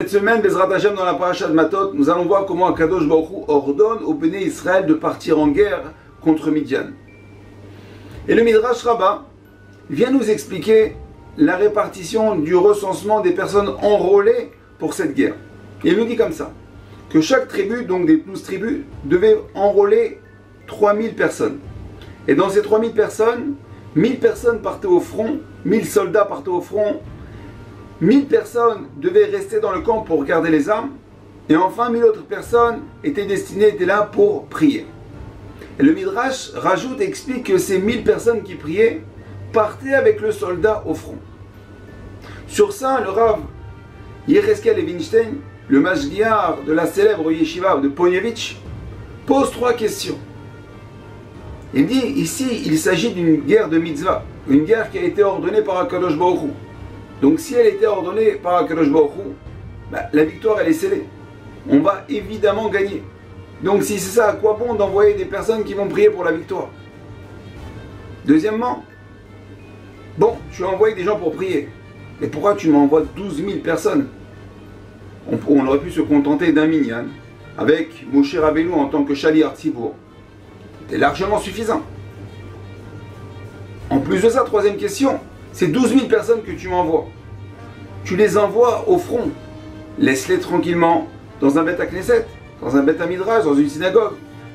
Cette semaine, Bezrat Hashem, dans la paracha de Matot, nous allons voir comment Akadosh Baruch Hu ordonne au Béné Israël de partir en guerre contre Midian. Et le Midrash Rabbah vient nous expliquer la répartition du recensement des personnes enrôlées pour cette guerre. Et il nous dit comme ça, que chaque tribu, donc des 12 tribus, devait enrôler 3000 personnes. Et dans ces 3000 personnes, 1000 personnes partaient au front, 1000 soldats partaient au front, 1000 personnes devaient rester dans le camp pour garder les armes, et enfin 1000 autres personnes étaient là pour prier. Et le Midrash rajoute et explique que ces 1000 personnes qui priaient partaient avec le soldat au front. Sur ça, le Rav Yecheskel Levinstein, le Mashgiar de la célèbre yeshiva de Ponievitch, pose 3 questions. Il dit, ici, il s'agit d'une guerre de mitzvah, une guerre qui a été ordonnée par Akadosh Baruch Hu. Donc si elle était ordonnée par Akadosh Baruch Hu, la victoire elle est scellée. On va évidemment gagner. Donc si c'est ça, à quoi bon d'envoyer des personnes qui vont prier pour la victoire? Deuxièmement, bon, tu as envoyé des gens pour prier. Mais pourquoi tu m'envoies 12 000 personnes? On aurait pu se contenter d'un minyan, avec Moshe Rabbeinu en tant que Shaliach Tzibour. C'est largement suffisant. En plus de ça, troisième question, c'est 12 000 personnes que tu m'envoies. Tu les envoies au front. Laisse-les tranquillement dans un Beth Knesset, dans un Beth Midrash, dans une synagogue.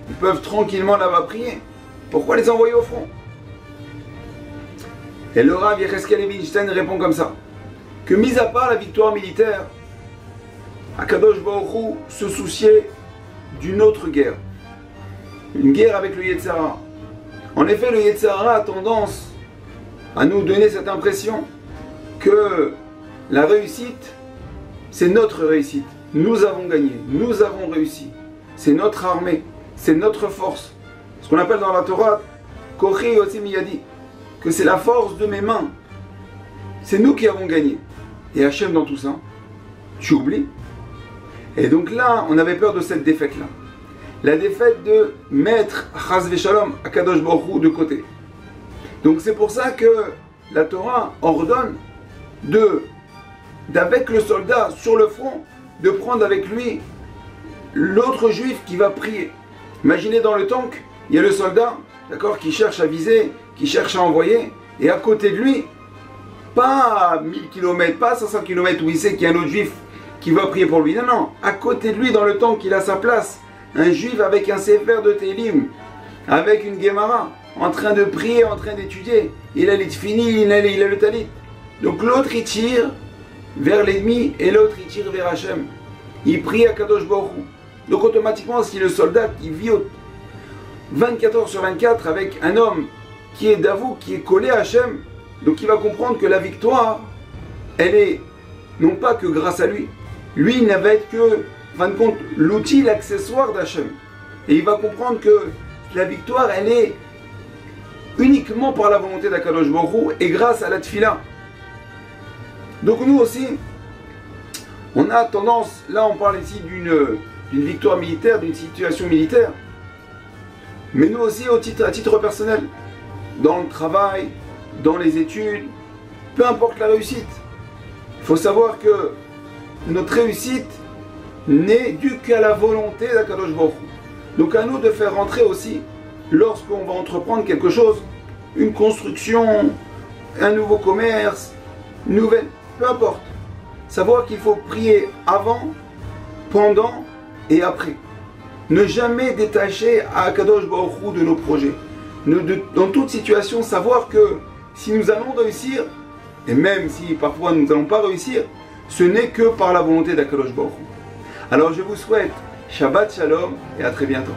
Ils peuvent tranquillement là-bas prier. Pourquoi les envoyer au front? Et le Rav Yecheskel Levinstein répond comme ça, que mis à part la victoire militaire, Akadosh Baruch Hu se souciait d'une autre guerre. Une guerre avec le Yetzer Hara. En effet, le Yetzer Hara a tendance à nous donner cette impression que la réussite, c'est notre réussite. Nous avons gagné, nous avons réussi. C'est notre armée, c'est notre force. Ce qu'on appelle dans la Torah, Kochi Yotzi Miyadi, que c'est la force de mes mains. C'est nous qui avons gagné. Et Hachem dans tout ça, tu oublies. Et donc là, on avait peur de cette défaite-là. La défaite de mettre Chas Veshalom Akadosh Baruch Hu de côté. Donc c'est pour ça que la Torah ordonne d'avec le soldat sur le front, de prendre avec lui l'autre juif qui va prier. Imaginez dans le tank, il y a le soldat, d'accord, qui cherche à viser, qui cherche à envoyer, et à côté de lui, pas 1000 km, pas 500 km où il sait qu'il y a un autre juif qui va prier pour lui. Non, non, à côté de lui, dans le tank, il a sa place, un juif avec un sefer de Télim, avec une Gemara, en train de prier, en train d'étudier. Il a les tfini, il a le talit. Donc l'autre il tire vers l'ennemi et l'autre il tire vers Hachem. Il prie à Kadosh Baruch Hu. Donc automatiquement, si le soldat qui vit 24 heures sur 24 avec un homme qui est d'avou, qui est collé à Hachem, donc il va comprendre que la victoire, elle est non pas que grâce à lui. Lui, il n'avait que, en fin de compte, l'outil, l'accessoire d'Hachem. Et il va comprendre que la victoire, elle est uniquement par la volonté d'Akadosh Baruch Hu et grâce à la tfila. Donc nous aussi, on a tendance, là on parle ici d'une victoire militaire, d'une situation militaire, mais nous aussi à titre personnel, dans le travail, dans les études, peu importe la réussite, il faut savoir que notre réussite n'est due qu'à la volonté d'Akadosh Baruch Hu. Donc à nous de faire rentrer aussi, lorsqu'on va entreprendre quelque chose, une construction, un nouveau commerce, une nouvelle, peu importe. Savoir qu'il faut prier avant, pendant et après. Ne jamais détacher à Akadosh Baruch Hu de nos projets. Dans toute situation, savoir que si nous allons réussir, et même si parfois nous n'allons pas réussir, ce n'est que par la volonté d'Akadosh Baruch Hu. Alors je vous souhaite Shabbat Shalom et à très bientôt.